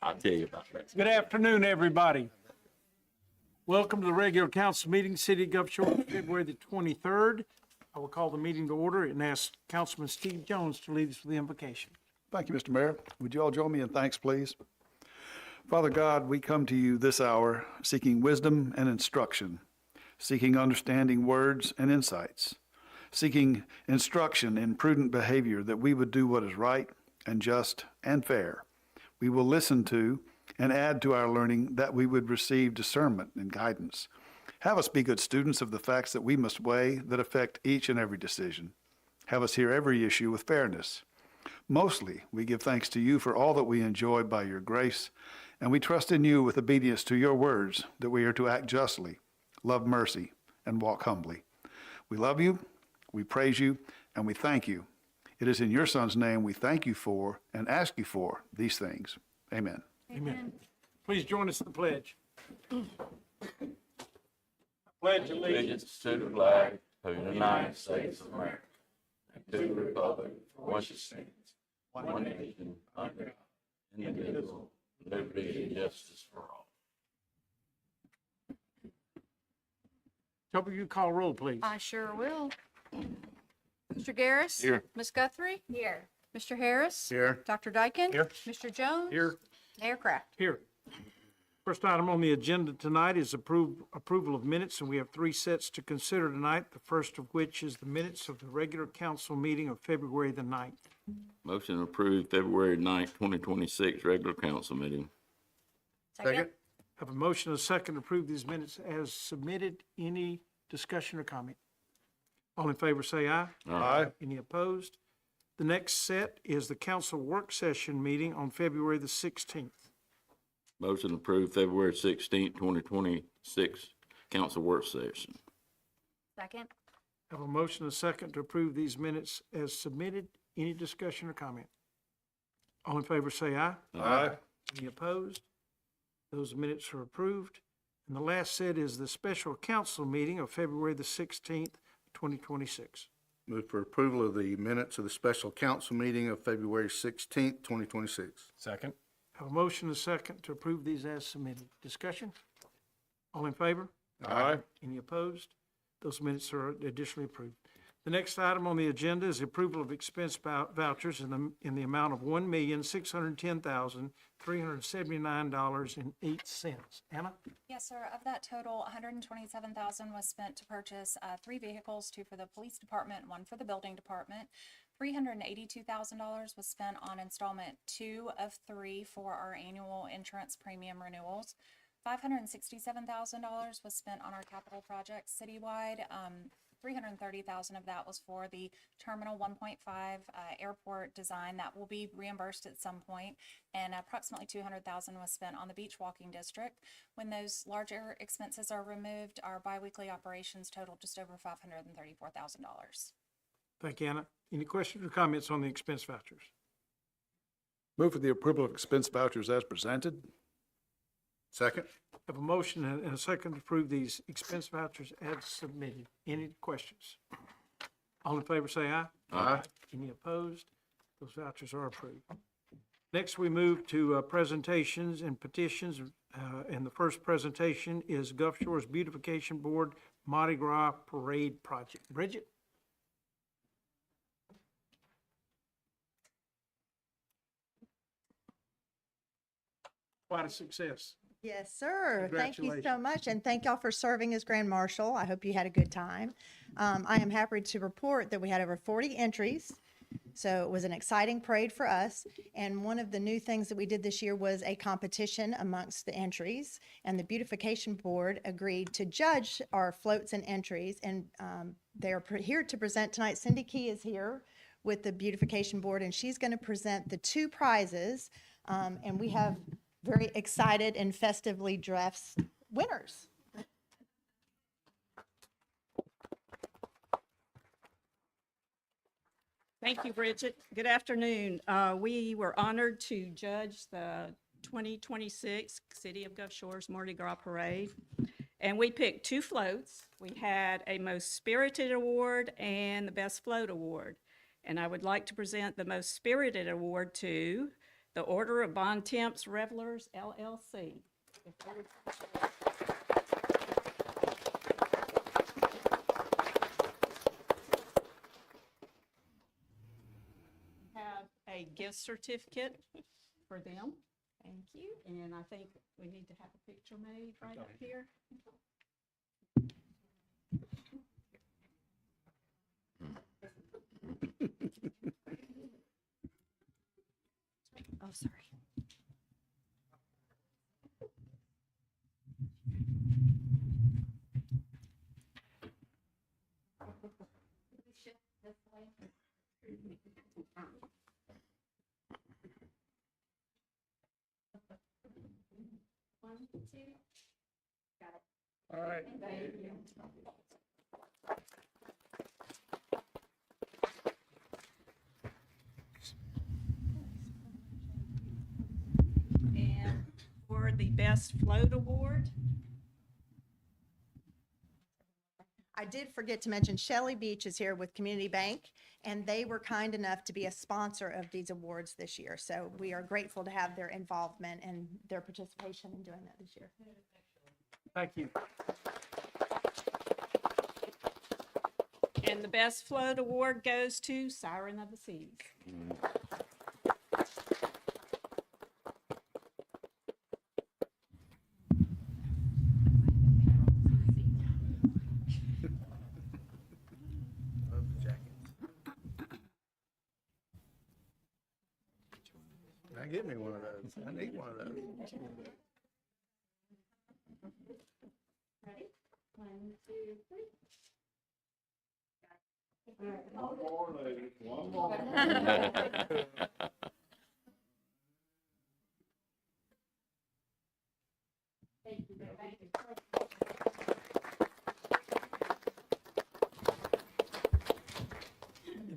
I'll tell you about that. Good afternoon, everybody. Welcome to the regular council meeting, City of Gulf Shores, February the 23rd. I will call the meeting to order and ask Councilman Steve Jones to lead us with the invocation. Thank you, Mr. Mayor. Would you all join me in thanks, please? Father God, we come to you this hour seeking wisdom and instruction, seeking understanding words and insights, seeking instruction in prudent behavior that we would do what is right and just and fair. We will listen to and add to our learning that we would receive discernment and guidance. Have us be good students of the facts that we must weigh that affect each and every decision. Have us hear every issue with fairness. Mostly, we give thanks to you for all that we enjoy by your grace, and we trust in you with obedience to your words that we are to act justly, love mercy, and walk humbly. We love you, we praise you, and we thank you. It is in your Son's name we thank you for and ask you for these things. Amen. Amen. Please join us in the pledge. Pledge allegiance. Allegiance to the flag of the United States of America and to the republic for which it stands, one nation, under God, indivisible, liberty and justice for all. Toby, you call roll, please. I sure will. Mr. Garris? Here. Ms. Guthrie? Here. Mr. Harris? Here. Dr. Dyken? Here. Mr. Jones? Here. Mayor Kraft? Here. First item on the agenda tonight is approval of minutes, and we have three sets to consider tonight, the first of which is the minutes of the regular council meeting of February the 9th. Motion to approve February 9th, 2026 regular council meeting. Second. Have a motion and a second to approve these minutes as submitted. Any discussion or comment? All in favor say aye. Aye. Any opposed? The next set is the council work session meeting on February the 16th. Motion to approve February 16th, 2026 council work session. Second. Have a motion and a second to approve these minutes as submitted. Any discussion or comment? All in favor say aye. Aye. Any opposed? Those minutes are approved. And the last set is the special council meeting of February the 16th, 2026. Move for approval of the minutes of the special council meeting of February 16th, 2026. Second. Have a motion and a second to approve these as submitted. Discussion? All in favor? Aye. Any opposed? Those minutes are additionally approved. The next item on the agenda is the approval of expense vouchers in the amount of $1,610,379.08. Anna? Yes, sir. Of that total, $127,000 was spent to purchase 3 vehicles, 2 for the police department, 1 for the building department. $382,000 was spent on installment 2 of 3 for our annual insurance premium renewals. $567,000 was spent on our capital projects citywide. $330,000 of that was for the Terminal 1.5 airport design that will be reimbursed at some point, and approximately $200,000 was spent on the beach walking district. When those larger expenses are removed, our biweekly operations total just over $534,000. Thank you, Anna. Any questions or comments on the expense vouchers? Move for the approval of expense vouchers as presented. Second. Have a motion and a second to approve these expense vouchers as submitted. Any questions? All in favor say aye. Aye. Any opposed? Those vouchers are approved. Next, we move to presentations and petitions. And the first presentation is Gulf Shores Beautification Board Mardi Gras Parade Project. Bridget? Quite a success. Yes, sir. Thank you so Congratulations. much, and thank y'all for serving as Grand Marshal. I hope you had a good time. I am happy to report that we had over 40 entries, so it was an exciting parade for us. And one of the new things that we did this year was a competition amongst the entries, and the Beautification Board agreed to judge our floats and entries, and they're here to present tonight. Cindy Key is here with the Beautification Board, and she's going to present the 2 prizes, and we have very excited and festively dressed winners. Thank you, Bridget. Good afternoon. We were honored to judge the 2026 City of Gulf Shores Mardi Gras Parade, and we picked 2 floats. We had a Most Spirited Award and the Best Float Award. And I would like to present the Most Spirited Award to the Order of Bon Temps Revelers LLC. Have a gift certificate for them. Thank you. And I think we need to have a picture made right up here. Oh, sorry. One, two. Got it. All right. Thank you. And for the Best Float Award, I did forget to mention Shelley Beach is here with Community Bank, and they were kind enough to be a sponsor of these awards this year. So we are grateful to have their involvement and their participation in doing that this year. Thank you. and the Best Float Award goes to Siren of the Seas. Love the jackets. Now get me one of those. I need one of those. Ready? 1, 2, 3.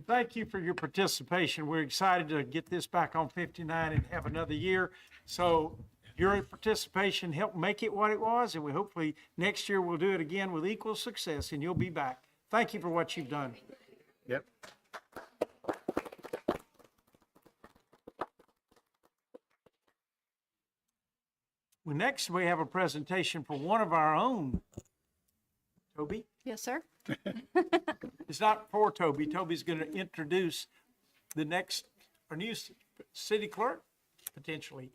Thank you for your participation. We're excited to get this back on 59 and have another year. So your participation helped make it what it was, and we hopefully next year we'll do it again with equal success, and you'll be back. Thank you for what you've done. Yep. Well, next we have a presentation for one of our own. Toby? Yes, sir. It's not for Toby. Toby's going to introduce the next, our new city clerk, potentially.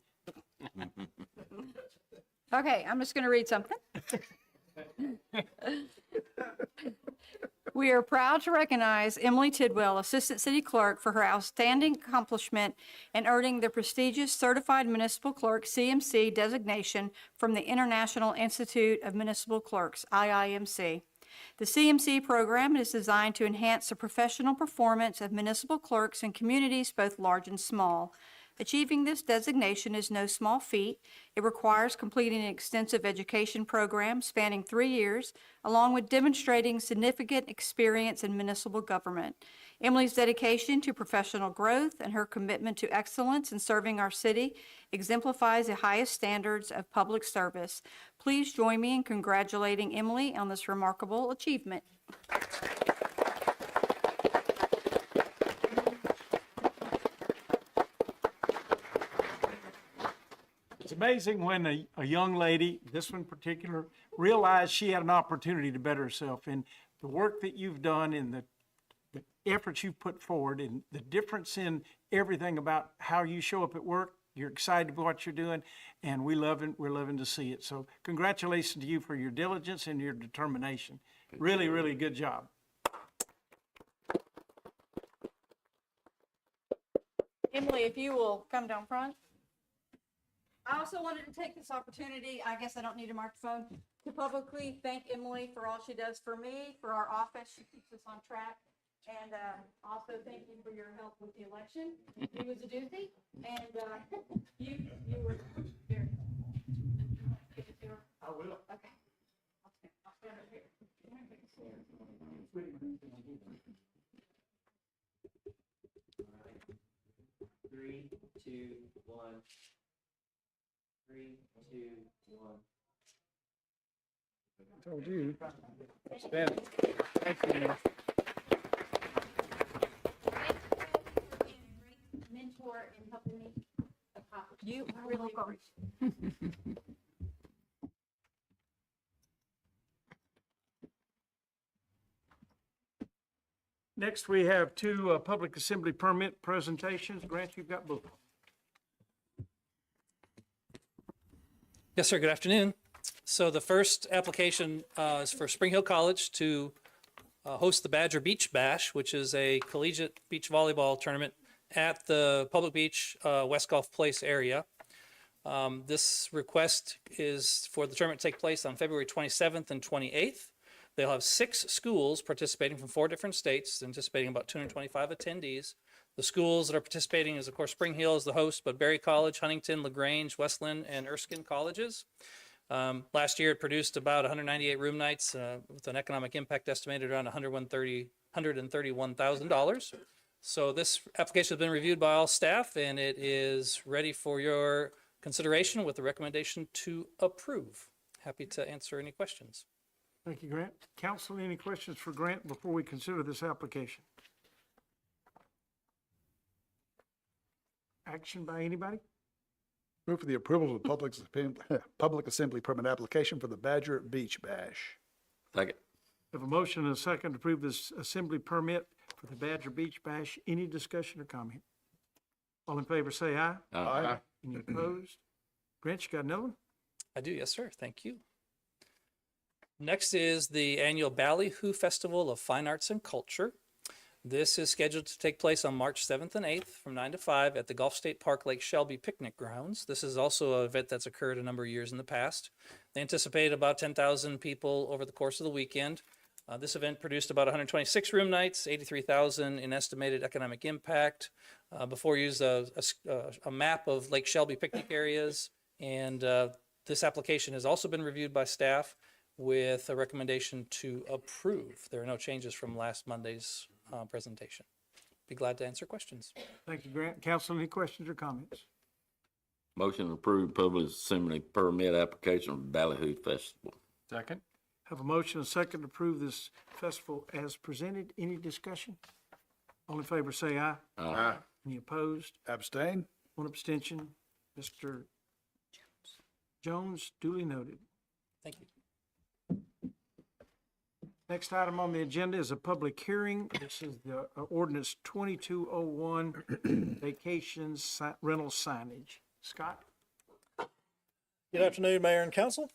Okay, I'm just going to read something. We are proud to recognize Emily Tidwell, Assistant City Clerk, for her outstanding accomplishment in earning the prestigious Certified Municipal Clerk (CMC) designation from the International Institute of Municipal Clerks, IIMC. The CMC program is designed to enhance the professional performance of municipal clerks in communities both large and small. Achieving this designation is no small feat. It requires completing an extensive education program spanning 3 years, along with demonstrating significant experience in municipal government. Emily's dedication to professional growth and her commitment to excellence in serving our city exemplifies the highest standards of public service. Please join me in congratulating Emily on this remarkable achievement. It's amazing when a young lady, this one in particular, realized she had an opportunity to better herself. And the work that you've done and the efforts you've put forward and the difference in everything about how you show up at work, you're excited about what you're doing, and we're loving to see it. So congratulations to you for your diligence and your determination. Really, really good job. Emily, if you will come down front. I also wanted to take this opportunity, I guess I don't need a microphone, to publicly thank Emily for all she does for me, for our office. She keeps us on track. And also thank you for your help with the election. It was a doozy. And you were here. I will. Okay. I'll stand up here. 3, 2, 1. 3, 2, 1. Told you. Stand. Thank you, Emily. Mentor in helping me You really are. Next, we have two public assembly permit presentations. Grant, you've got both. Yes, sir. Good afternoon. So the first application is for Spring Hill College to host the Badger Beach Bash, which is a collegiate beach volleyball tournament at the Public Beach West Gulf Place area. This request is for the tournament to take place on February 27th and 28th. They'll have 6 schools participating from 4 different states, anticipating about 225 attendees. The schools that are participating is, of course, Spring Hill is the host, but Berry College, Huntington, LaGrange, Westland, and Erskine colleges. Last year, it produced about 198 room nights with an economic impact estimated around $131,000. So this application has been reviewed by all staff, and it is ready for your consideration with the recommendation to approve. Happy to answer any questions. Thank you, Grant. Council, any questions for Grant before we consider this application? Action by anybody? Move for the approval of the public assembly permit application for the Badger Beach Bash. Second. Have a motion and a second to approve this assembly permit for the Badger Beach Bash. Any discussion or comment? All in favor, say aye. Aye. Any opposed? Grant, you got another one? I do, yes, sir. Thank you. Next is the annual Ballyhoo Festival of Fine Arts and Culture. This is scheduled to take place on March 7th and 8th from 9 to 5 at the Gulf State Park Lake Shelby Picnic Grounds. This is also an event that's occurred a number of years in the past. They anticipate about 10,000 people over the course of the weekend. This event produced about 126 room nights, 83,000 in estimated economic impact. Before you use a map of Lake Shelby picnic areas, and this application has also been reviewed by staff with a recommendation to approve. There are no changes from last Monday's presentation. Be glad to answer questions. Thank you, Grant. Council, any questions or comments? Motion to approve public assembly permit application for Ballyhoo Festival. Second. Have a motion and a second to approve this festival as presented. Any discussion? All in favor, say aye. Aye. Any opposed? Abstain? One abstention. Mr. Jones, duly noted. Thank you. Next item on the agenda is a public hearing. This is the ordinance 2201, vacations rental signage. Scott? Good afternoon, Mayor and Council.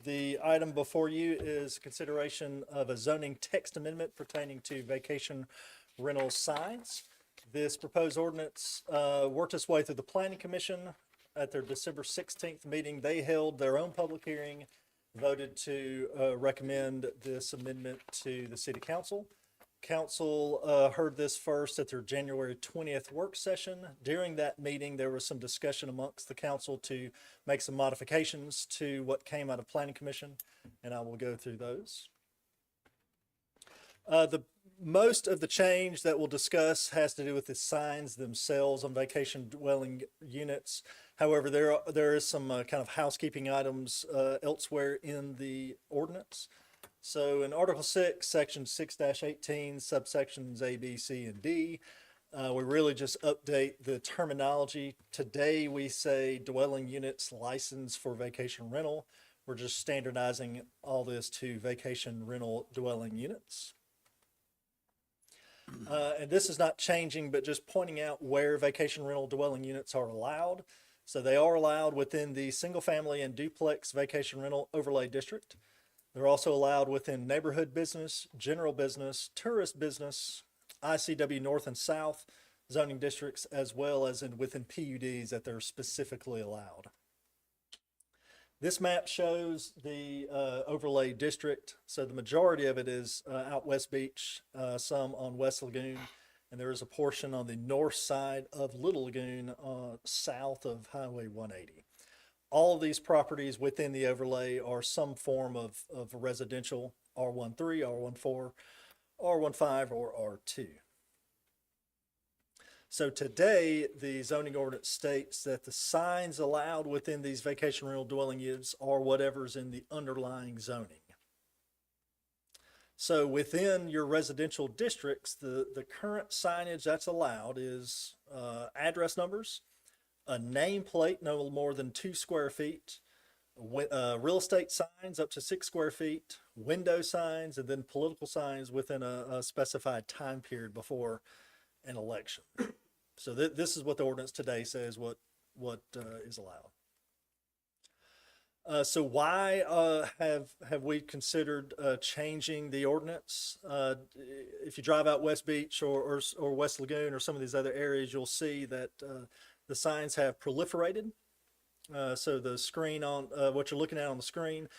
The item before you is consideration of a zoning text amendment pertaining to vacation rental signs. This proposed ordinance worked its way through the Planning Commission at their December 16th meeting. They held their own public hearing, voted to recommend this amendment to the City Council. Council heard this first at their January 20th work session. During that meeting, there was some discussion amongst the council to make some modifications to what came out of Planning Commission, and I will go through those. Most of the change that we'll discuss has to do with the signs themselves on vacation dwelling units. However, there is some kind of housekeeping items elsewhere in the ordinance. So in Article 6, Section 6-18, subsections A, B, C, and D, we really just update the terminology. Today, we say dwelling units licensed for vacation rental. We're just standardizing all this to vacation rental dwelling units. And this is not changing, but just pointing out where vacation rental dwelling units are allowed. So they are allowed within the single family and duplex vacation rental overlay district. They're also allowed within neighborhood business, general business, tourist business, ICW North and South zoning districts, as well as within PUDs that they're specifically allowed. This map shows the overlay district. So the majority of it is out West Beach, some on West Lagoon, and there is a portion on the north side of Little Lagoon south of Highway 180. All of these properties within the overlay are some form of residential, R13, R14, R15, or R2. So today, the zoning ordinance states that the signs allowed within these vacation rental dwelling units are whatever's in the underlying zoning. So within your residential districts, the current signage that's allowed is address numbers, a nameplate no more than 2 square feet, real estate signs up to 6 square feet, window signs, and then political signs within a specified time period before an election. So this is what the ordinance today says what is allowed. So why have we considered changing the ordinance? If you drive out West Beach or West Lagoon or some of these other areas, you'll see that the signs have proliferated. So the screen on what you're looking at on the screen,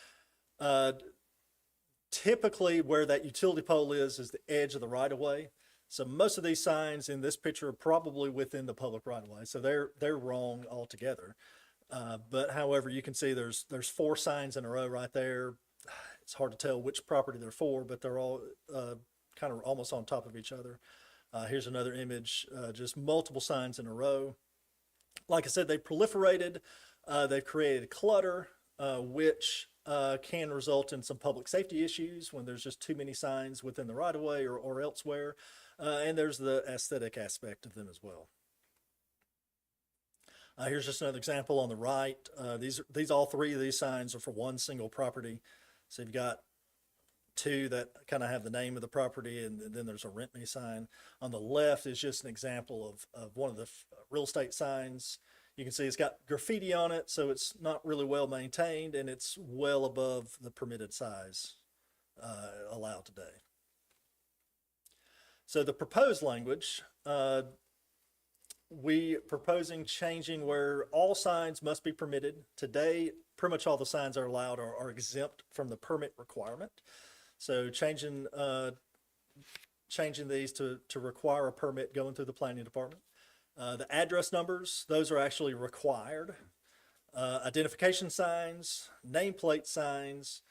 typically where that utility pole is the edge of the right-of-way. So most of these signs in this picture are probably within the public right-of-way. So they're wrong altogether. But however, you can see there's 4 signs in a row right there. It's hard to tell which property they're for, but they're all kind of almost on top of each other. Here's another image, just multiple signs in a row. Like I said, they proliferated. They've created clutter, which can result in some public safety issues when there's just too many signs within the right-of-way or elsewhere. And there's the aesthetic aspect of them as well. Here's just another example on the right. All 3 of these signs are for one single property. So you've got 2 that kind of have the name of the property, and then there's a rent me sign. On the left is just an example of one of the real estate signs. You can see it's got graffiti on it, so it's not really well maintained, and it's well above the permitted size allowed today. So the proposed language, we proposing changing where all signs must be permitted. Today, pretty much all the signs are allowed are exempt from the permit requirement. So changing these to require a permit going through the planning department. The address numbers, those are actually required. Identification signs, nameplate signs,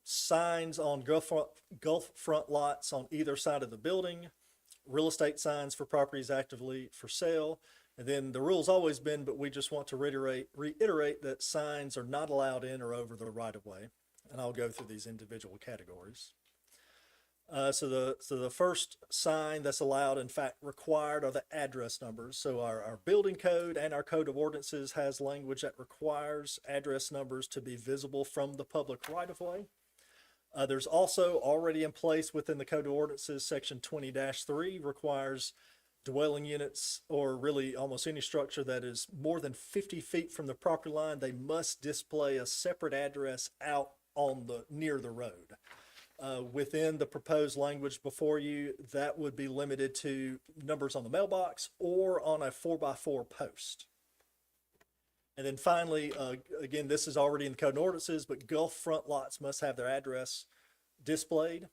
signs on Gulf front lots on either side of the building, real estate signs for properties actively for sale. And then the rule's always been, but we just want to reiterate that signs are not allowed in or over the right-of-way. And I'll go through these individual categories. So the first sign that's allowed, in fact required, are the address numbers. So our building code and our code of ordinances has language that requires address numbers to be visible from the public right-of-way. There's also already in place within the code of ordinances, section 20-3 requires dwelling units, or really almost any structure that is more than 50 feet from the property line, they must display a separate address out on near the road. Within the proposed language before you, that would be limited to numbers on the mailbox or on a 4x4 post. And then finally, again, this is already in the code and ordinances, but Gulf front lots must have their address displayed.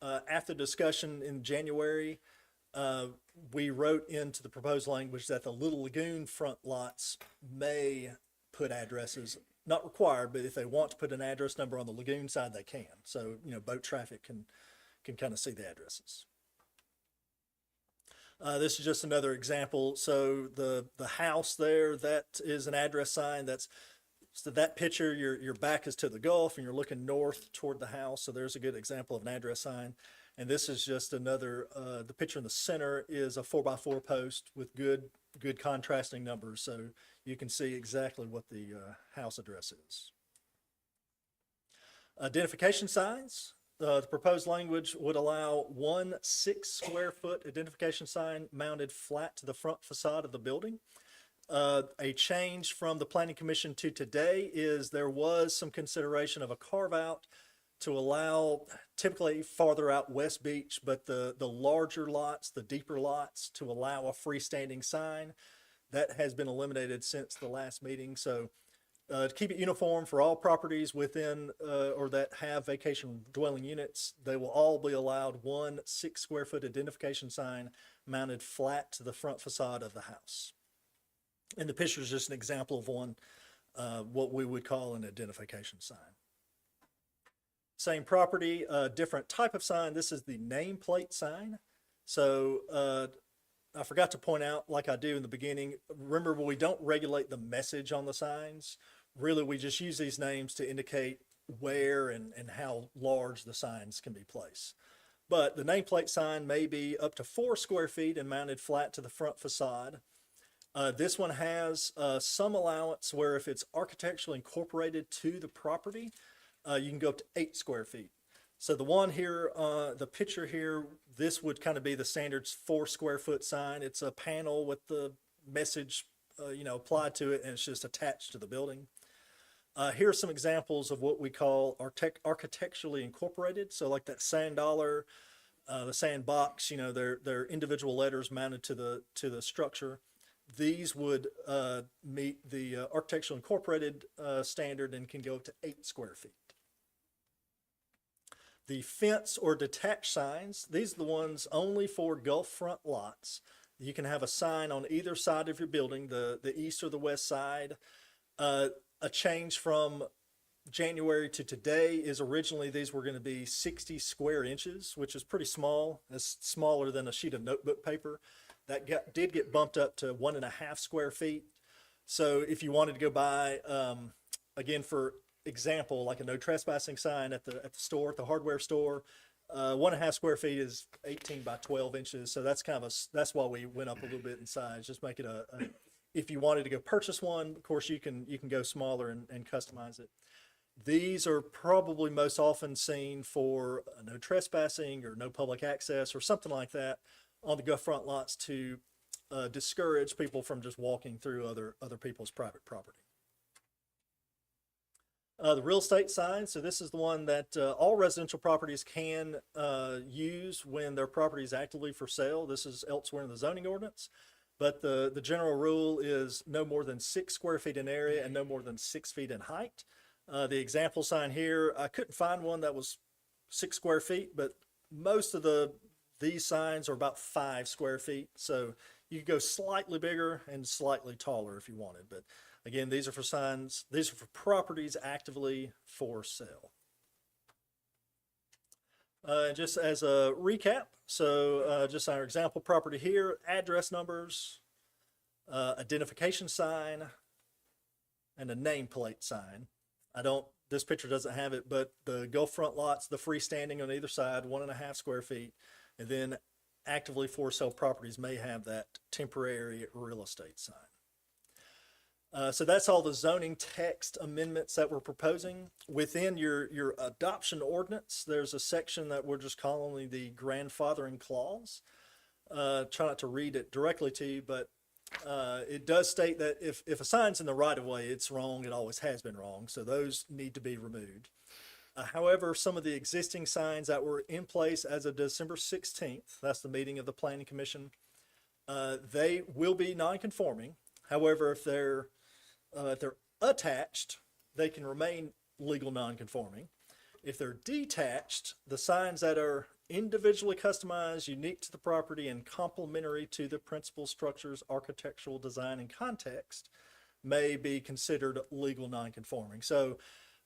After discussion in January, we wrote into the proposed language that the Little Lagoon front lots may put addresses, not required, but if they want to put an address number on the lagoon side, they can. So, boat traffic can kind of see the addresses. This is just another example. So the house there, that is an address sign. So that picture, your back is to the Gulf and you're looking north toward the house. So there's a good example of an address sign. And this is just another, the picture in the center is a 4x4 post with good contrasting numbers. So you can see exactly what the house address is. Identification signs. The proposed language would allow one 6 square foot identification sign mounted flat to the front facade of the building. A change from the Planning Commission to today is there was some consideration of a carve out to allow, typically farther out West Beach, but the larger lots, the deeper lots, to allow a freestanding sign. That has been eliminated since the last meeting. So to keep it uniform for all properties within or that have vacation dwelling units, they will all be allowed one 6 square foot identification sign mounted flat to the front facade of the house. And the picture is just an example of one, what we would call an identification sign. Same property, different type of sign. This is the nameplate sign. So I forgot to point out, like I do in the beginning, remember we don't regulate the message on the signs. Really, we just use these names to indicate where and how large the signs can be placed. But the nameplate sign may be up to 4 square feet and mounted flat to the front facade. This one has some allowance where if it's architecturally incorporated to the property, you can go up to 8 square feet. So the one here, the picture here, this would kind of be the standard 4 square foot sign. It's a panel with the message, applied to it, and it's just attached to the building. Here are some examples of what we call architecturally incorporated. So like that sand dollar, the sandbox, they're individual letters mounted to the structure. These would meet the architectural incorporated standard and can go up to 8 square feet. The fence or detached signs, these are the ones only for Gulf front lots. You can have a sign on either side of your building, the east or the west side. A change from January to today is originally these were going to be 60 square inches, which is pretty small. It's smaller than a sheet of notebook paper. That did get bumped up to 1.5 square feet. So if you wanted to go buy, again, for example, like a no trespassing sign at the store, at the hardware store, 1.5 square feet is 18 by 12 inches. So that's that's why we went up a little bit in size. Just make it if you wanted to go purchase one, of course you can go smaller and customize it. These are probably most often seen for no trespassing or no public access or something like that on the Gulf front lots to discourage people from just walking through other people's private property. The real estate sign, so this is the one that all residential properties can use when their property is actively for sale. This is elsewhere in the zoning ordinance, but the general rule is no more than 6 square feet in area and no more than 6 feet in height. The example sign here, I couldn't find one that was 6 square feet, but most of these signs are about 5 square feet. So you could go slightly bigger and slightly taller if you wanted. But again, these are for signs, these are for properties actively for sale. Just as a recap, so just our example property here, address numbers, identification sign, and a nameplate sign. This picture doesn't have it, but the Gulf front lots, the freestanding on either side, 1.5 square feet, and then actively for sale properties may have that temporary real estate sign. So that's all the zoning text amendments that we're proposing. Within your adoption ordinance, there's a section that we're just calling the grandfathering clause. Try not to read it directly to you, but it does state that if a sign's in the right of way, it's wrong. It always has been wrong. So those need to be removed. However, some of the existing signs that were in place as of December 16th, that's the meeting of the Planning Commission, they will be non-conforming. However, if they're attached, they can remain legal non-conforming. If they're detached, the signs that are individually customized, unique to the property, and complementary to the principal structure's architectural design and context may be considered legal non-conforming. So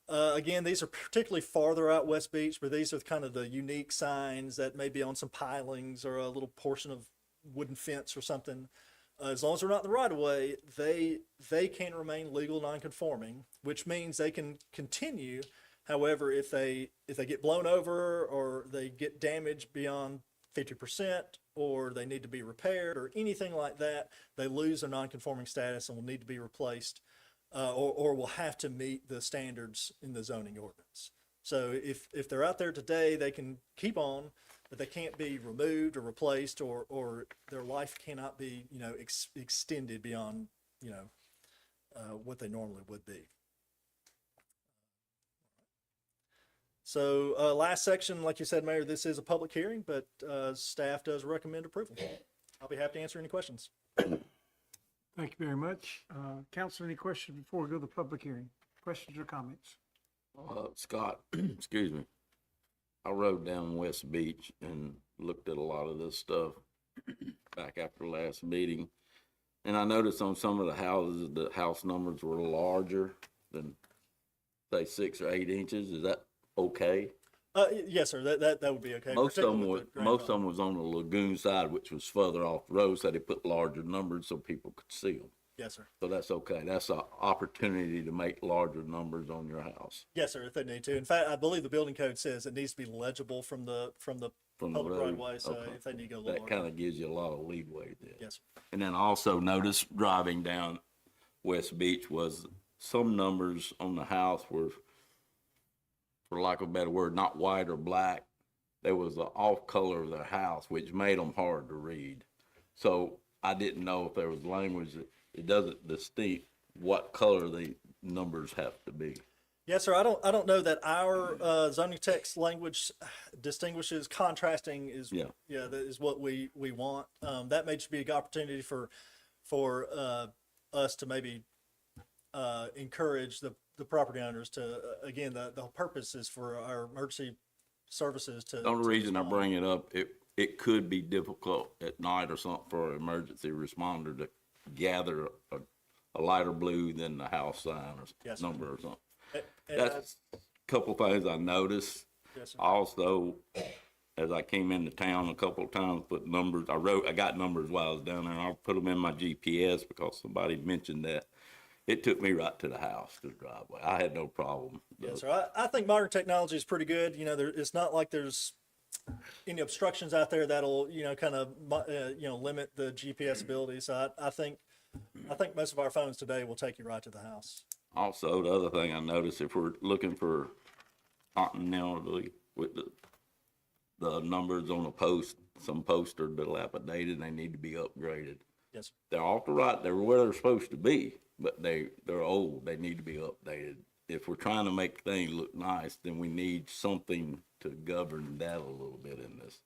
again, these are particularly farther out West Beach, but these are kind of the unique signs that may be on some pilings or a little portion of wooden fence or something. As long as they're not in the right of way, they can remain legal non-conforming, which means they can continue. However, if they get blown over or they get damaged beyond 50% or they need to be repaired or anything like that, they lose their non-conforming status and will need to be replaced or will have to meet the standards in the zoning ordinance. So if they're out there today, they can keep on, but they can't be removed or replaced or their life cannot be, extended beyond, what they normally would be. So last section, like you said, Mayor, this is a public hearing, but staff does recommend approval. I'll be happy to answer any questions. Thank you very much. Council, any questions before we go to the public hearing? Questions or comments? Scott, excuse me. I rode down West Beach and looked at a lot of this stuff back after last meeting. And I noticed on some of the houses, the house numbers were larger than, say, 6 or 8 inches. Is that okay? Yes, sir. That would be okay. Most of them was on the lagoon side, which was further off the road, so they put larger numbers so people could see them. Yes, sir. So that's okay. That's an opportunity to make larger numbers on your house. Yes, sir, if they need to. In fact, I believe the building code says it needs to be legible from the from the public road? right of way, so Okay. if they need to go a little That longer. kind of gives you a lot of leeway there. Yes, sir. And then also notice driving down West Beach was some numbers on the house were, for lack of a better word, not white or black. There was the off color of the house, which made them hard to read. So I didn't know if there was language that it doesn't distinct what color the numbers have to be. Yes, sir. I don't know that our zoning text language distinguishes. Contrasting is Yeah. that is what we want. That may just be an opportunity for us to maybe encourage the property owners to again the purpose is for our emergency services to. The only to reason I respond. bring it up, it could be difficult at night or something for an emergency responder to gather a lighter blue than the house sign or Yes, sir. number or something. And That's a couple things I noticed. yes, sir. Also, as I came into town a couple of times, put numbers, I got numbers while I was down there, and I put them in my GPS because somebody mentioned that. It took me right to the house, to the driveway. I had no problem. Yes, sir. I think modern technology is pretty good. You know, it's not like there's any obstructions out there that'll, kind of, limit the GPS ability. So I think most of our phones today will take you right to the house. Also, the other thing I noticed, if we're looking for continuity with the numbers on a post, some posts are dilapidated and they need to be upgraded. Yes, sir. They're off the right, they're where they're supposed to be, but they're old, they need to be updated. If we're trying to make things look nice, then we need something to govern that a little bit in this.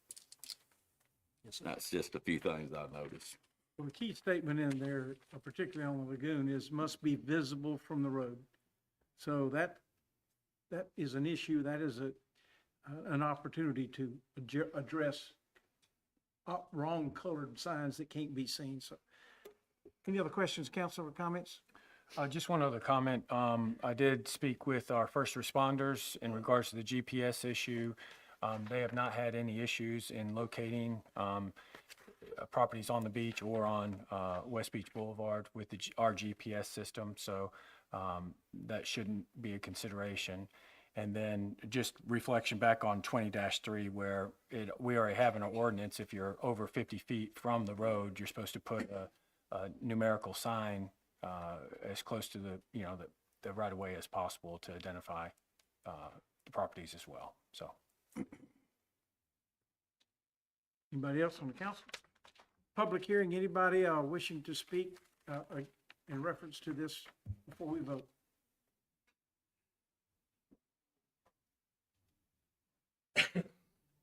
Yes, sir. That's just a few things I noticed. Well, the key statement in there, particularly on the lagoon, is must be visible from the road. So that is an issue, that is an opportunity to address wrong colored signs that can't be seen. So, any other questions, council, or comments? Just one other comment. I did speak with our first responders in regards to the GPS issue. They have not had any issues in locating properties on the beach or on West Beach Boulevard with our GPS system. So that shouldn't be a consideration. And then just reflection back on 20-3 where we already have an ordinance. If you're over 50 feet from the road, you're supposed to put a numerical sign as close to the right of way as possible to identify the properties as well. So. Anybody else on the council? Public hearing, anybody wishing to speak in reference to this before we vote?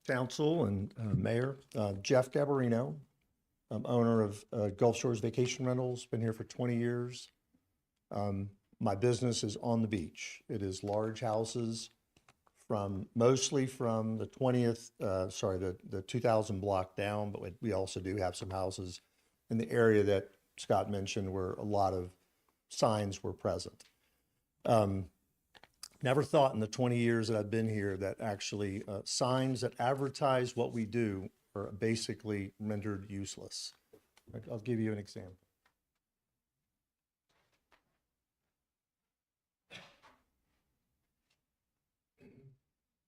Council and Mayor, Jeff Gabarino. I'm owner of Gulf Shores Vacation Rentals, been here for 20 years. My business is on the beach. It is large houses mostly from the 2000 block down, but we also do have some houses in the area that Scott mentioned where a lot of signs were present. Never thought in the 20 years that I've been here that actually signs that advertise what we do are basically rendered useless. I'll give you an example.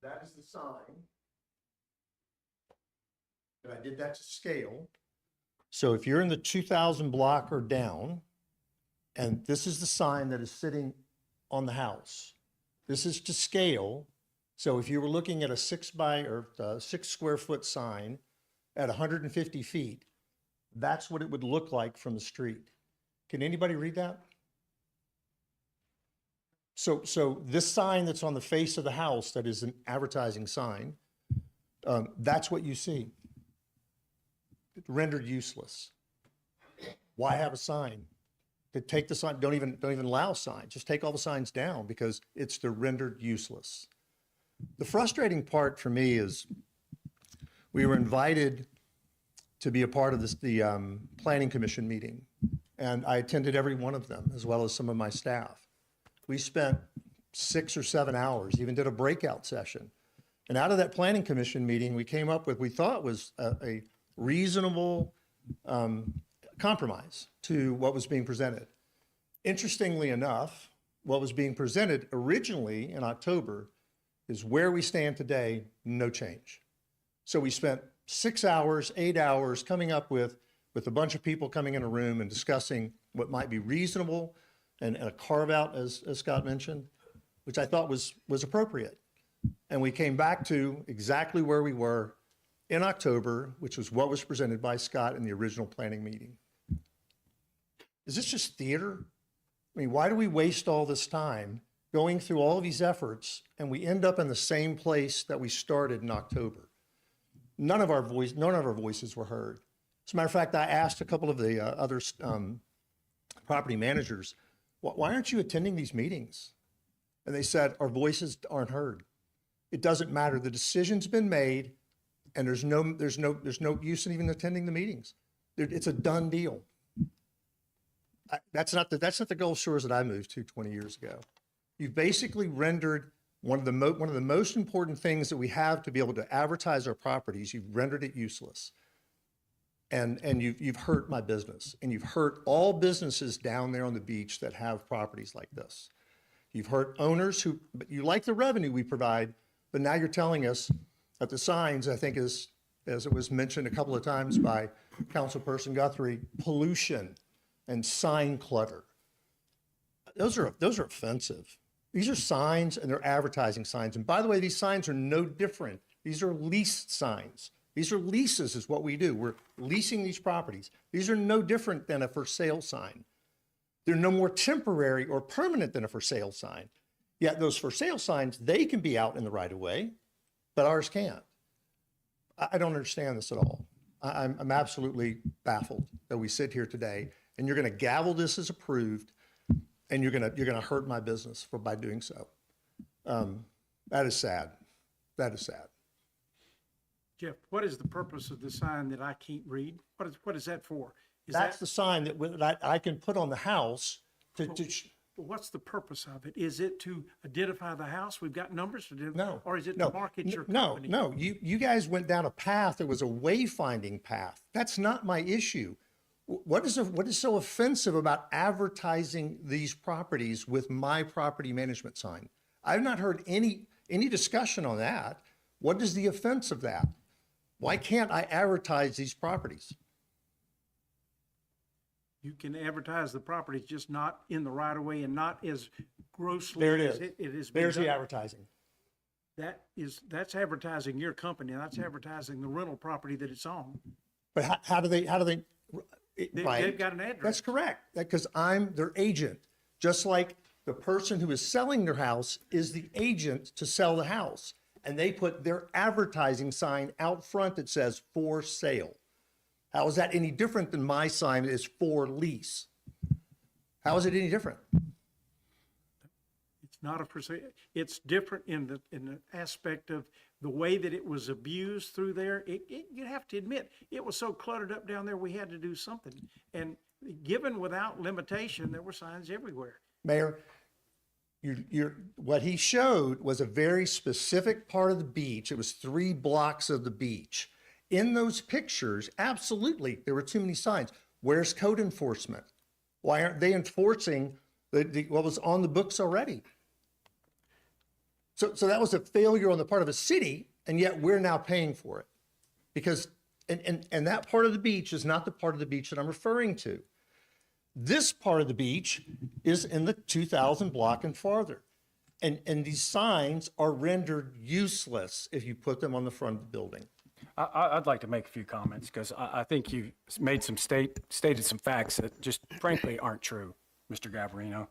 That is the sign. And I did that to scale. So if you're in the 2000 block or down, and this is the sign that is sitting on the house. This is to scale. So if you were looking at a 6 square foot sign at 150 feet, that's what it would look like from the street. Can anybody read that? So this sign that's on the face of the house that is an advertising sign, that's what you see. Rendered useless. Why have a sign? To take the sign, don't even allow signs. Just take all the signs down because they're rendered useless. The frustrating part for me is we were invited to be a part of the Planning Commission meeting, and I attended every one of them as well as some of my staff. We spent 6 or 7 hours, even did a breakout session. And out of that Planning Commission meeting, we came up with, we thought was a reasonable compromise to what was being presented. Interestingly enough, what was being presented originally in October is where we stand today, no change. So we spent 6 hours, 8 hours coming up with a bunch of people coming in a room and discussing what might be reasonable and a carve out, as Scott mentioned, which I thought was appropriate. And we came back to exactly where we were in October, which was what was presented by Scott in the original planning meeting. Is this just theater? I mean, why do we waste all this time going through all of these efforts and we end up in the same place that we started in October? None of our voices were heard. As a matter of fact, I asked a couple of the other property managers, why aren't you attending these meetings? And they said, our voices aren't heard. It doesn't matter. The decision's been made, and there's no use in even attending the meetings. It's a done deal. That's not the Gulf Shores that I moved to 20 years ago. You've basically rendered one of the most important things that we have to be able to advertise our properties. You've rendered it useless, and you've hurt my business, and you've hurt all businesses down there on the beach that have properties like this. You've hurt owners but you like the revenue we provide, but now you're telling us that the signs, I think, as it was mentioned a couple of times by Councilperson Guthrie, pollution and sign clutter. Those are offensive. These are signs, and they're advertising signs. And by the way, these signs are no different. These are leased signs. These are leases is what we do. We're leasing these properties. These are no different than a for sale sign. They're no more temporary or permanent than a for sale sign. Yet those for sale signs, they can be out in the right of way, but ours can't. I don't understand this at all. I'm absolutely baffled that we sit here today and you're going to gavel this as approved, and you're going to hurt my business by doing so. That is sad. That is sad. Jeff, what is the purpose of the sign that I can't read? What is that for? That's the sign that I can put on the house What's the purpose of it? Is it to identify the house? We've got numbers to do. No. Or is it to market your No, company? no. You guys went down a path that was a wayfinding path. That's not my issue. What is so offensive about advertising these properties with my property management sign? I've not heard any discussion on that. What is the offense of that? Why can't I advertise these properties? You can advertise the property, just not in the right of way and not as grossly There it as is. it has been There's done. the advertising. That's advertising your company. That's advertising the rental property that it's on. But how do they, right? They've got an address. That's correct. Because I'm their agent, just like the person who is selling their house is the agent to sell the house. And they put their advertising sign out front that says for sale. How is that any different than my sign that is for lease? How is it any different? It's not a for sale. It's different in the aspect of the way that it was abused through there. You have to admit, it was so cluttered up down there, we had to do something. And given without limitation, there were signs everywhere. Mayor, what he showed was a very specific part of the beach. It was 3 blocks of the beach. In those pictures, absolutely, there were too many signs. Where's code enforcement? Why aren't they enforcing what was on the books already? So that was a failure on the part of a city, and yet we're now paying for it. Because, and that part of the beach is not the part of the beach that I'm referring to. This part of the beach is in the 2000 block and farther. And these signs are rendered useless if you put them on the front of the building. I'd like to make a few comments because I think you made stated some facts that just frankly aren't true, Mr. Gavarino.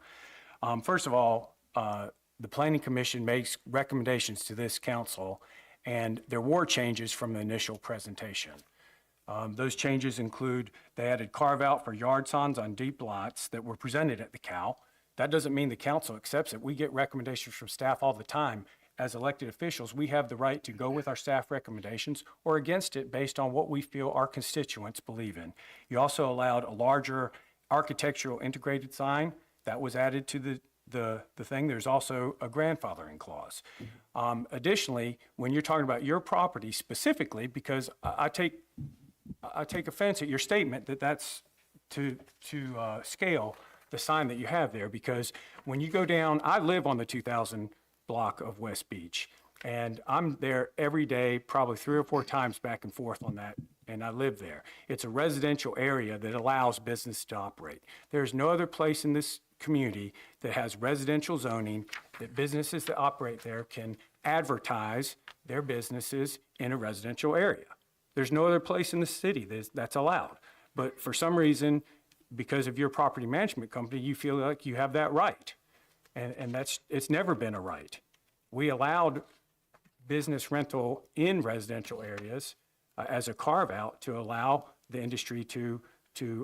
First of all, the Planning Commission makes recommendations to this council, and there were changes from the initial presentation. Those changes include they added carve-out for yard signs on deep lots that were presented at the COW. That doesn't mean the council accepts it. We get recommendations from staff all the time. As elected officials, we have the right to go with our staff recommendations or against it based on what we feel our constituents believe in. You also allowed a larger architectural integrated sign that was added to the thing. There's also a grandfathering clause. Additionally, when you're talking about your property specifically, because I take offense at your statement that that's to scale the sign that you have there, because when you go down, I live on the 2000 block of West Beach, And I'm there every day, probably 3 or 4 times back and forth on that, and I live there. It's a residential area that allows business to operate. There's no other place in this community that has residential zoning that businesses that operate there can advertise their businesses in a residential area. There's no other place in the city that's allowed. But for some reason, because of your property management company, you feel like you have that right. And it's never been a right. We allowed business rental in residential areas as a carve-out to allow the industry to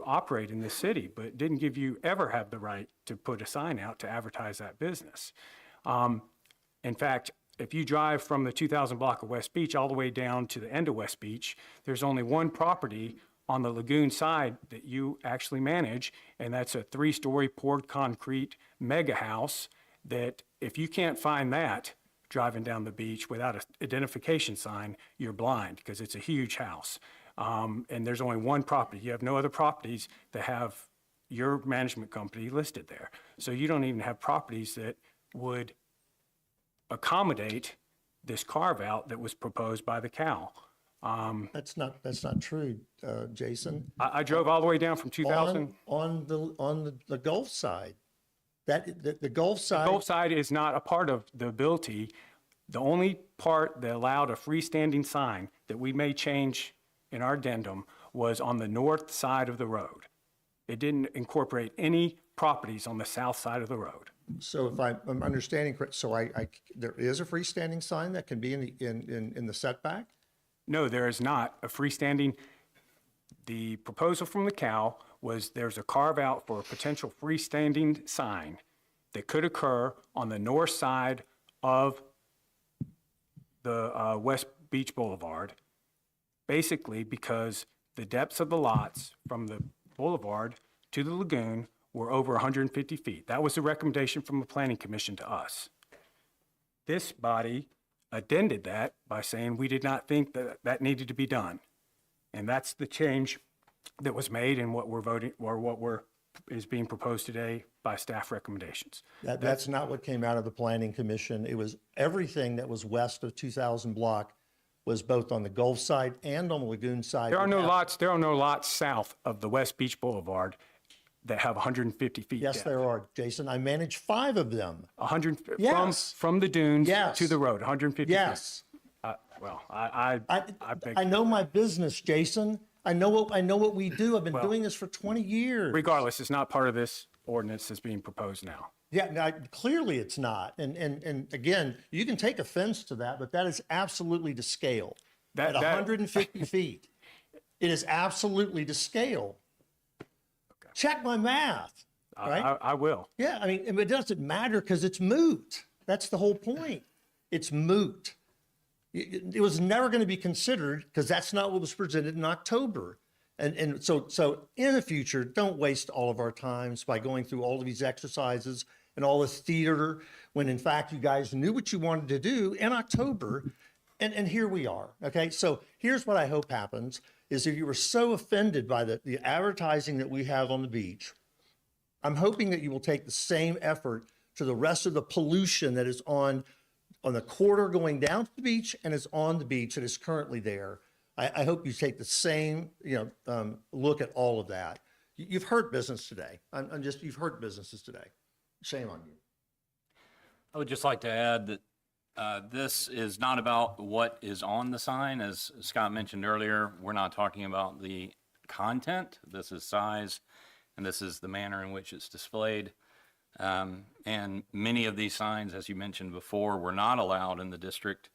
operate in the city, but didn't give you ever have the right to put a sign out to advertise that business. In fact, if you drive from the 2000 block of West Beach all the way down to the end of West Beach, there's only one property on the lagoon side that you actually manage, and that's a 3-story poured concrete mega house that if you can't find that driving down the beach without an identification sign, you're blind because it's a huge house. And there's only one property. You have no other properties that have your management company listed there. So you don't even have properties that would accommodate this carve-out that was proposed by the CAL. That's not true, Jason. I drove all the way down from 2000. On the Gulf side, the Gulf side. Gulf side is not a part of the ability. The only part that allowed a freestanding sign that we may change in our addendum was on the north side of the road. It didn't incorporate any properties on the south side of the road. So if I'm understanding correct, so there is a freestanding sign that can be in the setback? No, there is not a freestanding. The proposal from the CAL was there's a carve out for a potential freestanding sign that could occur on the north side of the West Beach Boulevard, basically because the depths of the lots from the boulevard to the lagoon were over 150 feet. That was the recommendation from the Planning Commission to us. This body addended that by saying we did not think that that needed to be done. And that's the change that was made and what we're voting, or what is being proposed today by staff recommendations. That's not what came out of the Planning Commission. It was everything that was west of 2000 block was both on the Gulf side and on the lagoon side. There are no lots south of the West Beach Boulevard that have 150 feet Yes, depth. there are, Jason. I manage 5 of them. 100 Yes. from the dunes Yes. to the road, 150 Yes. feet. Well, I beg. I know my business, Jason. I know what we do. I've been doing this for 20 years. Regardless, it's not part of this ordinance that's being proposed now. Yeah, now, clearly it's not. And again, you can take offense to that, but that is absolutely to scale. At 150 feet, it is absolutely to scale. Check my math, right? I will. Yeah, I mean, it doesn't matter because it's moot. That's the whole point. It's moot. It was never going to be considered because that's not what was presented in October. And so in the future, don't waste all of our times by going through all of these exercises and all this theater when in fact you guys knew what you wanted to do in October. And here we are. Okay, so here's what I hope happens is if you were so offended by the advertising that we have on the beach, I'm hoping that you will take the same effort to the rest of the pollution that is on the corridor going down to the beach and is on the beach that is currently there. I hope you take the same, look at all of that. You've hurt business today. You've hurt businesses today. Shame on you. I would just like to add that this is not about what is on the sign. As Scott mentioned earlier, we're not talking about the content. This is size, and this is the manner in which it's displayed. And many of these signs, as you mentioned before, were not allowed in the district.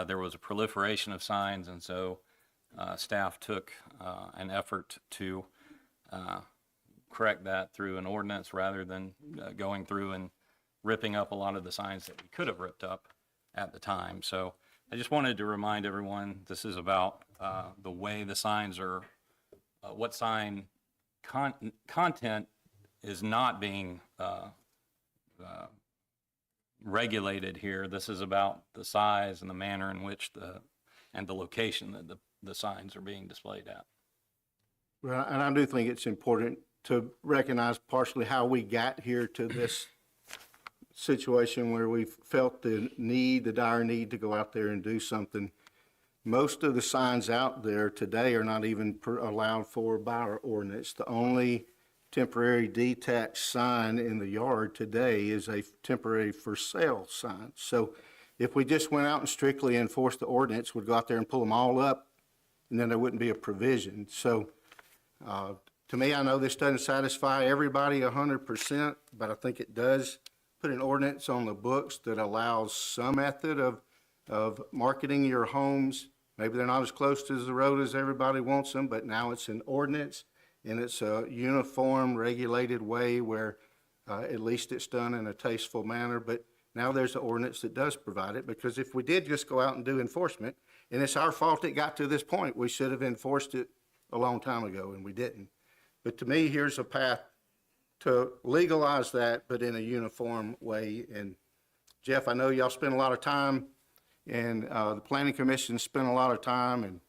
There was a proliferation of signs, and so staff took an effort to correct that through an ordinance rather than going through and ripping up a lot of the signs that we could have ripped up at the time. So I just wanted to remind everyone, this is about the way the signs are, what sign content is not being regulated here. This is about the size and the manner in which and the location that the signs are being displayed at. Well, and I do think it's important to recognize partially how we got here to this situation where we've felt the need, the dire need to go out there and do something. Most of the signs out there today are not even allowed for by our ordinance. The only temporary detached sign in the yard today is a temporary for sale sign. So if we just went out and strictly enforced the ordinance, we'd go out there and pull them all up, and then there wouldn't be a provision. So to me, I know this doesn't satisfy everybody 100%, but I think it does put an ordinance on the books that allows some method of marketing your homes. Maybe they're not as close to the road as everybody wants them, but now it's an ordinance, and it's a uniform, regulated way where at least it's done in a tasteful manner. But now there's an ordinance that does provide it, because if we did just go out and do enforcement, and it's our fault it got to this point, we should have enforced it a long time ago, and we didn't. But to me, here's a path to legalize that, but in a uniform way. And Jeff, I know y'all spend a lot of time, and the Planning Commission spent a lot of time, and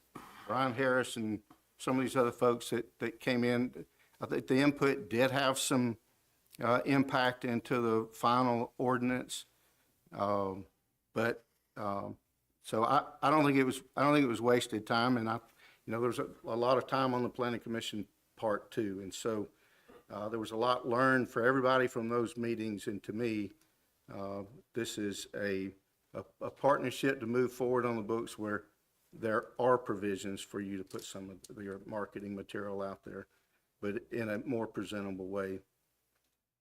Brian Harris and some of these other folks that came in. I think the input did have some impact into the final ordinance. So I don't think it was wasted time, and there was a lot of time on the Planning Commission part too. And so there was a lot learned for everybody from those meetings, and to me, this is a partnership to move forward on the books where there are provisions for you to put some of your marketing material out there, but in a more presentable way.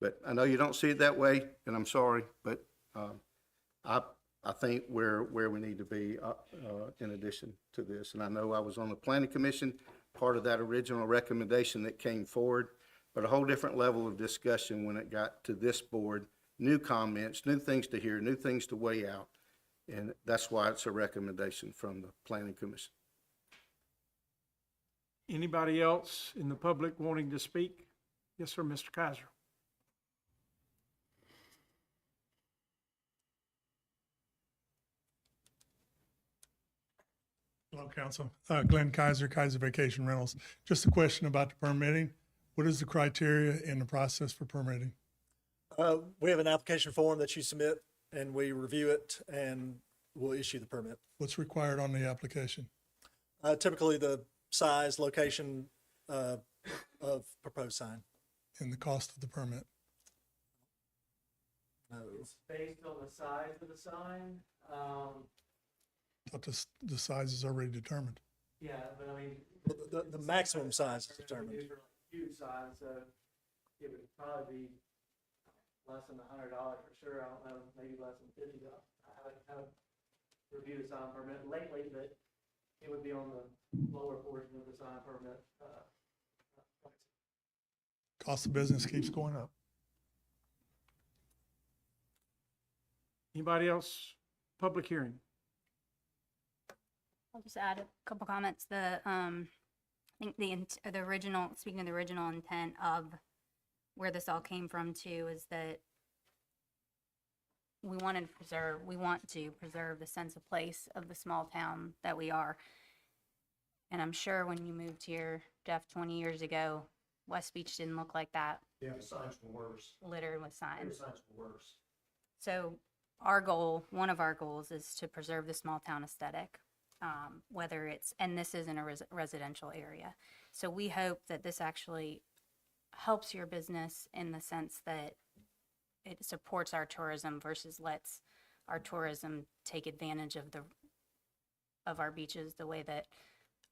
But I know you don't see it that way, and I'm sorry, but I think where we need to be in addition to this. And I know I was on the Planning Commission, part of that original recommendation that came forward, but a whole different level of discussion when it got to this board, new comments, new things to hear, new things to weigh out. And that's why it's a recommendation from the Planning Commission. Anybody else in the public wanting to speak? Yes, sir, Mr. Kaiser. Hello, Council. Glenn Kaiser, Kaiser Vacation Rentals. Just a question about the permitting. What is the criteria in the process for permitting? We have an application form that you submit, and we review it, and we'll issue the permit. What's required on the application? Typically, the size, location of proposed sign. And the cost of the permit? No. It's based on the size of the sign. Thought the size is already determined. Yeah, but I mean. The maximum size is determined. Huge sign, so it would probably be less than $100 for sure. I don't know, maybe less than $50. I haven't reviewed a sign permit lately, but it would be on the lower portion of the sign permit. Cost of business keeps going up. Anybody else? Public hearing. I'll just add a couple comments. I think the original, speaking of the original intent of where this all came from too, is that we want to preserve the sense of place of the small town that we are. And I'm sure when you moved here, Jeff, 20 years ago, West Beach didn't look like that. Yeah, the signs were worse. Littered with signs. The signs were worse. So one of our goals is to preserve the small town aesthetic, whether it's, and this is in a residential area. So we hope that this actually helps your business in the sense that it supports our tourism versus lets our tourism take advantage of our beaches the way that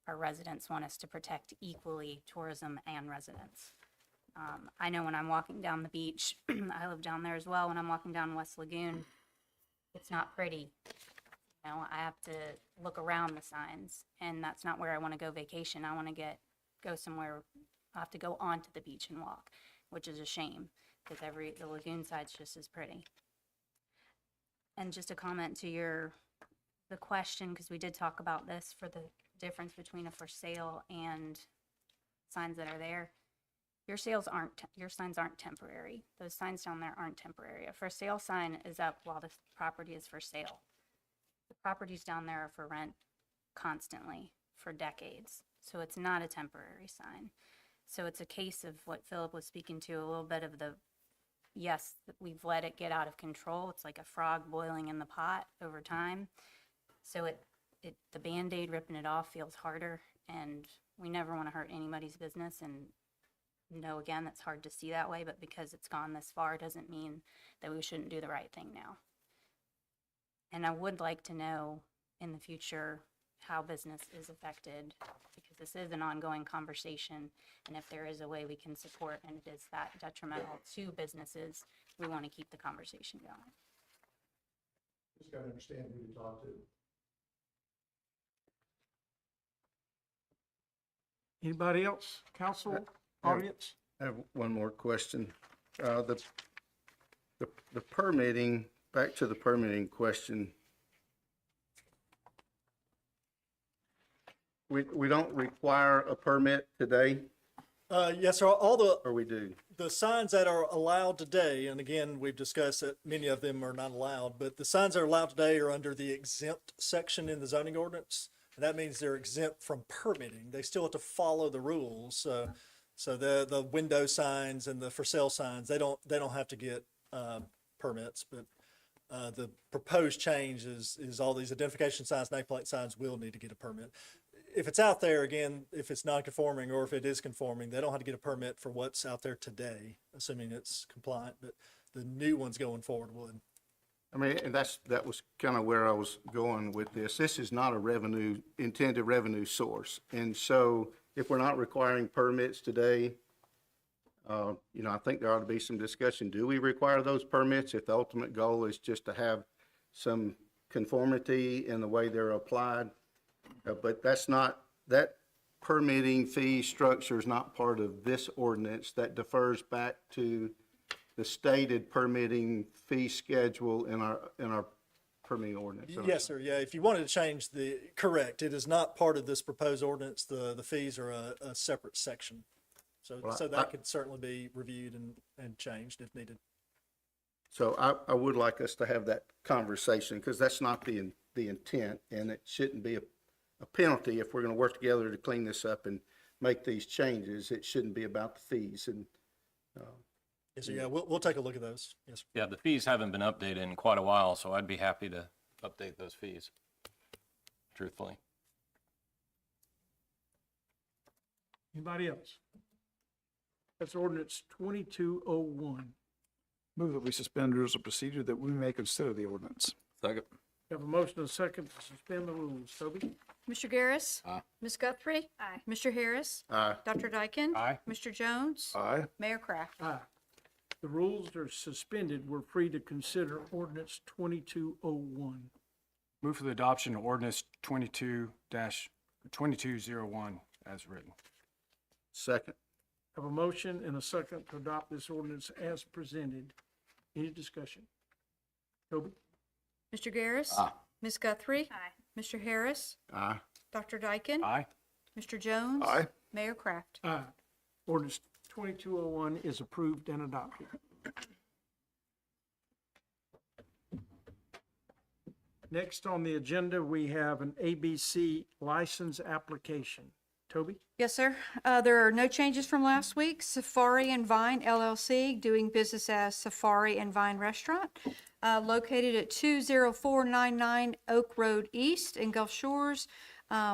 our residents want us to protect equally tourism and residents. I know when I'm walking down the beach, I live down there as well. When I'm walking down West Lagoon, it's not pretty. You know, I have to look around the signs, and that's not where I want to go vacation. I want to go somewhere. I have to go onto the beach and walk, which is a shame because the lagoon side's just as pretty. And just a comment to the question, because we did talk about this, for the difference between a for sale and signs that are there. Your signs aren't temporary. Those signs down there aren't temporary. A for sale sign is up while the property is for sale. The properties down there are for rent constantly for decades. So it's not a temporary sign. So it's a case of what Philip was speaking to, a little bit of yes, we've let it get out of control. It's like a frog boiling in the pot over time. So the Band-Aid ripping it off feels harder, and we never want to hurt anybody's business. And no, again, that's hard to see that way, but because it's gone this far doesn't mean that we shouldn't do the right thing now. And I would like to know in the future how business is affected, because this is an ongoing conversation. And if there is a way we can support and it is that detrimental to businesses, we want to keep the conversation going. Just gotta understand who to talk to. Anybody else? Council, audience? I have one more question. The permitting, back to the permitting question. We don't require a permit today, Yes, sir. All or we do? the signs that are allowed today, and again, we've discussed that many of them are not allowed, but the signs that are allowed today are under the exempt section in the zoning ordinance. And that means they're exempt from permitting. They still have to follow the rules. So the window signs and the for sale signs, they don't have to get permits, but the proposed change is all these identification signs, nameplate signs will need to get a permit. If it's out there, again, if it's non-conforming or if it is conforming, they don't have to get a permit for what's out there today, assuming it's compliant, but the new ones going forward would. I mean, and that was kind of where I was going with this. This is not a intended revenue source. And so if we're not requiring permits today, I think there ought to be some discussion. Do we require those permits if the ultimate goal is just to have some conformity in the way they're applied? But that permitting fee structure is not part of this ordinance. That defers back to the stated permitting fee schedule in our permitting ordinance. Yes, sir. Yeah, if you wanted to change correct, it is not part of this proposed ordinance. The fees are a separate section. So that could certainly be reviewed and changed if needed. So I would like us to have that conversation, because that's not the intent, and it shouldn't be a penalty if we're going to work together to clean this up and make these changes. It shouldn't be about the fees. And Yes, sir. Yeah, we'll take a look at those. Yes, sir. Yeah, the fees haven't been updated in quite a while, so I'd be happy to update those fees, truthfully. Anybody else? That's ordinance 2201. Move that we suspend rules of procedure that we may consider the ordinance. Second. Have a motion and a second to suspend the rules. Toby? Mr. Garris? Aye. Ms. Guthrie? Aye. Mr. Harris? Aye. Dr. Dyken? Aye. Mr. Jones? Aye. Mayor Kraft? Aye. The rules are suspended. We're free to consider ordinance 2201. Move for the adoption of ordinance 22-2201 as written. second. Have a motion and a second to adopt this ordinance as presented. Any discussion? Toby? Mr. Garris? Aye. Ms. Guthrie? Aye. Mr. Harris? Aye. Dr. Dyken? Aye. Mr. Jones? Aye. Mayor Kraft? Aye. Ordinance 2201 is approved and adopted. Next on the agenda, we have an ABC license application. Toby? Yes, sir. There are no changes from last week. Safari and Vine LLC, doing business as Safari and Vine Restaurant, located at 20499 Oak Road East in Gulf Shores,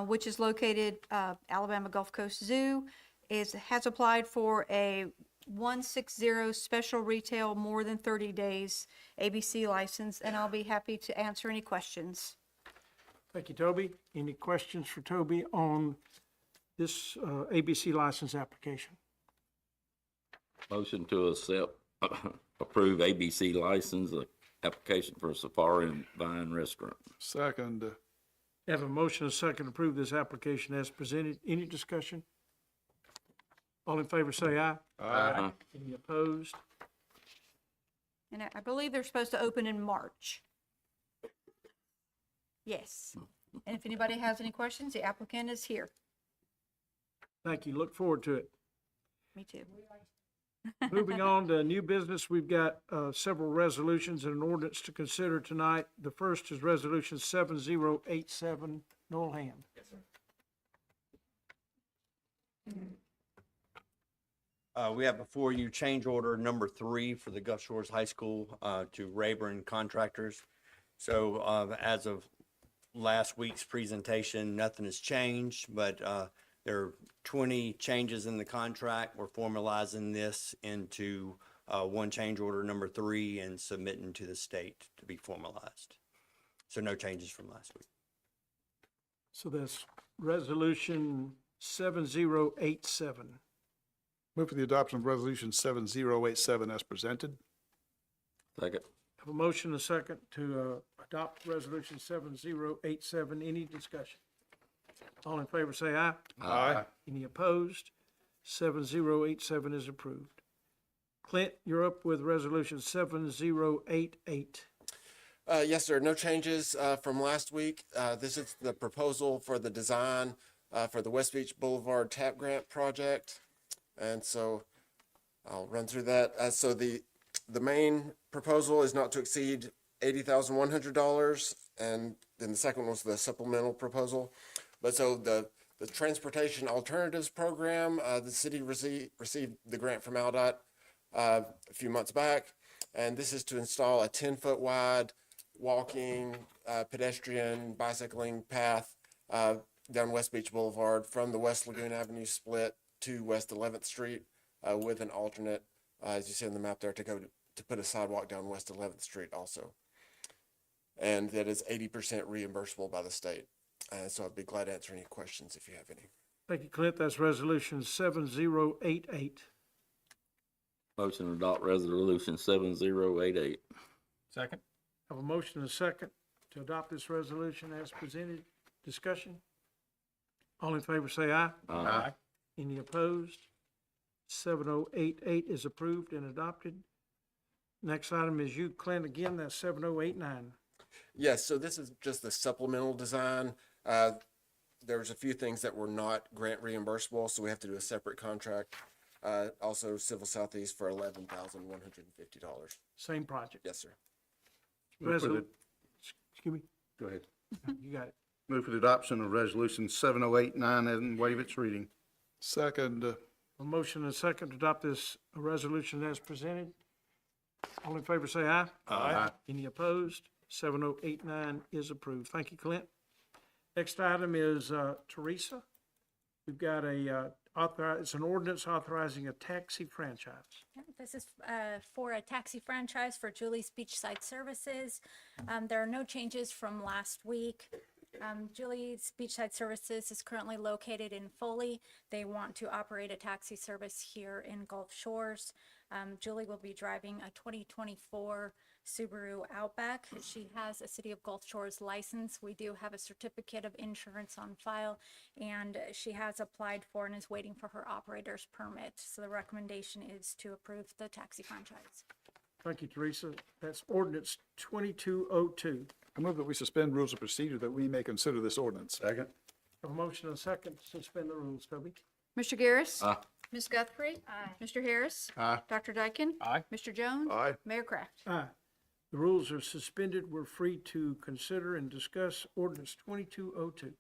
which is located, Alabama Gulf Coast Zoo, has applied for a 160 special retail more than 30 days ABC license, and I'll be happy to answer any questions. Thank you, Toby. Any questions for Toby on this ABC license application? Motion to approve ABC license application for Safari and Vine Restaurant. Second. Have a motion and a second to approve this application as presented. Any discussion? All in favor say aye. Aye. Any opposed? And I believe they're supposed to open in March. Yes. And if anybody has any questions, the applicant is here. Thank you. Look forward to it. Me too. Moving on to new business, we've got several resolutions and an ordinance to consider tonight. The first is Resolution 7087. Noel Hand. We have before you change order number 3 for the Gulf Shores High School to Rayburn Contractors. So as of last week's presentation, nothing has changed, but there are 20 changes in the contract. We're formalizing this into one change order number 3 and submitting to the state to be formalized. So no changes from last week. So that's resolution 7087. Move for the adoption of Resolution 7087 as presented. Second. Have a motion and a second to adopt resolution 7087. Any discussion? All in favor say aye. Aye. Any opposed? 7087 is approved. Clint, you're up with resolution 7088. Yes, sir. No changes from last week. This is the proposal for the design for the West Beach Boulevard TAP Grant project. And so I'll run through that. So the main proposal is not to exceed $80,100. And then the second one was the supplemental proposal. But so the Transportation Alternatives Program, the city received the grant from ALDOT a few months back. And this is to install a 10-foot wide walking, pedestrian, bicycling path down West Beach Boulevard from the West Lagoon Avenue split to West 11th Street with an alternate, as you see on the map there, to put a sidewalk down West 11th Street also. And that is 80% reimbursable by the state. So I'd be glad to answer any questions if you have any. Thank you, Clint. That's resolution 7088. Motion to adopt resolution 7088. Second. Have a motion and a second to adopt this resolution as presented. Discussion? All in favor say aye. Aye. Any opposed? 7088 is approved and adopted. Next item is you, Clint, again, that's 7089. Yes, so this is just the supplemental design. There's a few things that were not grant reimbursable, so we have to do a separate contract. Also, Civil Southeast for $11,150. Same project. Yes, sir. Excuse me, Go ahead. you got it. Move for the adoption of Resolution 7089 and waive its reading. Second. A motion and a second to adopt this resolution as presented. All in favor say aye. Aye. Any opposed? 7089 is approved. Thank you, Clint. Next item is Teresa. We've got it's an ordinance authorizing a taxi franchise. This is for a taxi franchise for Julie's Beachside Services. There are no changes from last week. Julie's Beachside Services is currently located in Foley. They want to operate a taxi service here in Gulf Shores. Julie will be driving a 2024 Subaru Outback. She has a City of Gulf Shores license. We do have a certificate of insurance on file, and she has applied for and is waiting for her operator's permit. So the recommendation is to approve the taxi franchise. Thank you, Teresa. That's ordinance 2202. I move that we suspend rules of procedure that we may consider this ordinance. Second. Have a motion and a second to suspend the rules. Toby? Mr. Garris. Aye. Ms. Guthrie. Aye. Mr. Harris. Aye. Dr. Dyken. Aye. Mr. Jones. Aye. Mayor Kraft. Aye. The rules are suspended. We're free to consider and discuss ordinance 2202.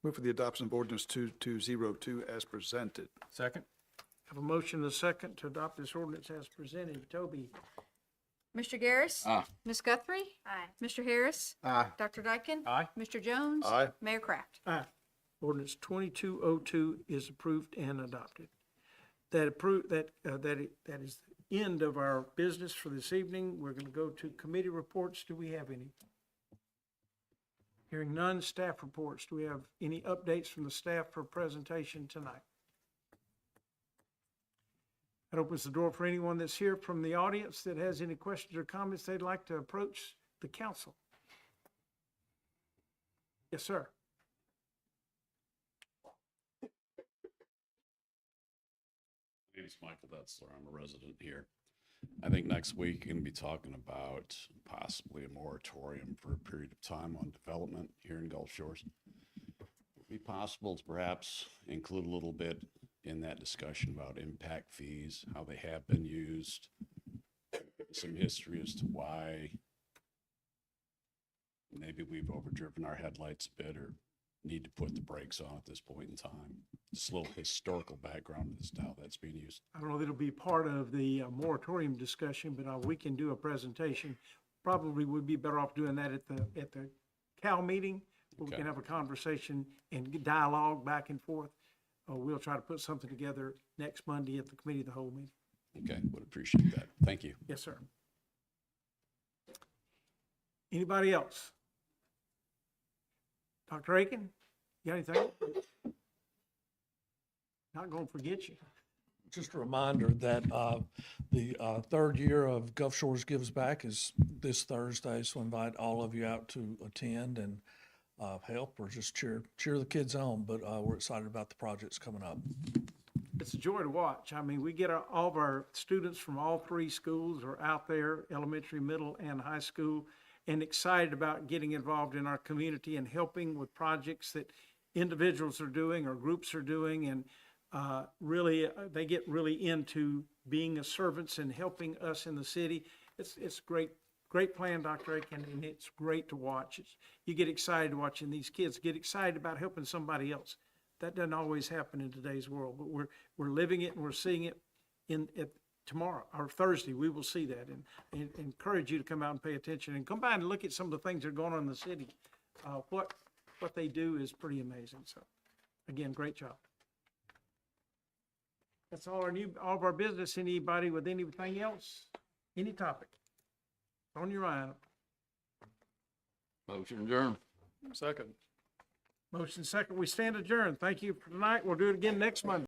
Move for the adoption of ordinance 2202 as presented. Second. Have a motion and a second to adopt this ordinance as presented. Toby? Mr. Garris. Aye. Ms. Guthrie. Aye. Mr. Harris. Aye. Dr. Dyken. Aye. Mr. Jones. Aye. Mayor Kraft. Aye. Ordinance 2202 is approved and adopted. That is the end of our business for this evening. We're going to go to committee reports. Do we have any? Hearing none. Staff reports. Do we have any updates from the staff for presentation tonight? That opens the door for anyone that's here from the audience that has any questions or comments they'd like to approach the council. Yes, sir. My name is Michael Detzler. I'm a resident here. I think next week we're going to be talking about possibly a moratorium for a period of time on development here in Gulf Shores. It would be possible to perhaps include a little bit in that discussion about impact fees, how they have been used, some history as to why maybe we've overdriven our headlights a bit or need to put the brakes on at this point in time. Just a little historical background as to how that's being used. I don't know that it'll be part of the moratorium discussion, but we can do a presentation. Probably would be better off doing that at the Cal meeting, where we Okay. can have a conversation and dialogue back and forth. We'll try to put something together next Monday at the committee of the whole meeting. Okay, would appreciate that. Thank you. Yes, sir. Anybody else? Dr. Aiken, you got anything? Not gonna forget you. Just a reminder that the third year of Gulf Shores Gives Back is this Thursday, so invite all of you out to attend and help or just cheer the kids on. But we're excited about the projects coming up. It's a joy to watch. I mean, we get all of our students from all three schools are out there, elementary, middle, and high school, and excited about getting involved in our community and helping with projects that individuals are doing or groups are doing. And really, they get really into being a servants and helping us in the city. It's great plan, Dr. Aiken, and it's great to watch. You get excited watching these kids get excited about helping somebody else. That doesn't always happen in today's world, but we're living it and we're seeing it tomorrow or Thursday. We will see that and encourage you to come out and pay attention and come by and look at some of the things that are going on in the city. What they do is pretty amazing. So, again, great job. That's all of our business. Anybody with anything else? Any topic on your mind? Motion adjourned. Second. Motion second. We stand adjourned. Thank you for tonight. We'll do it again next Monday.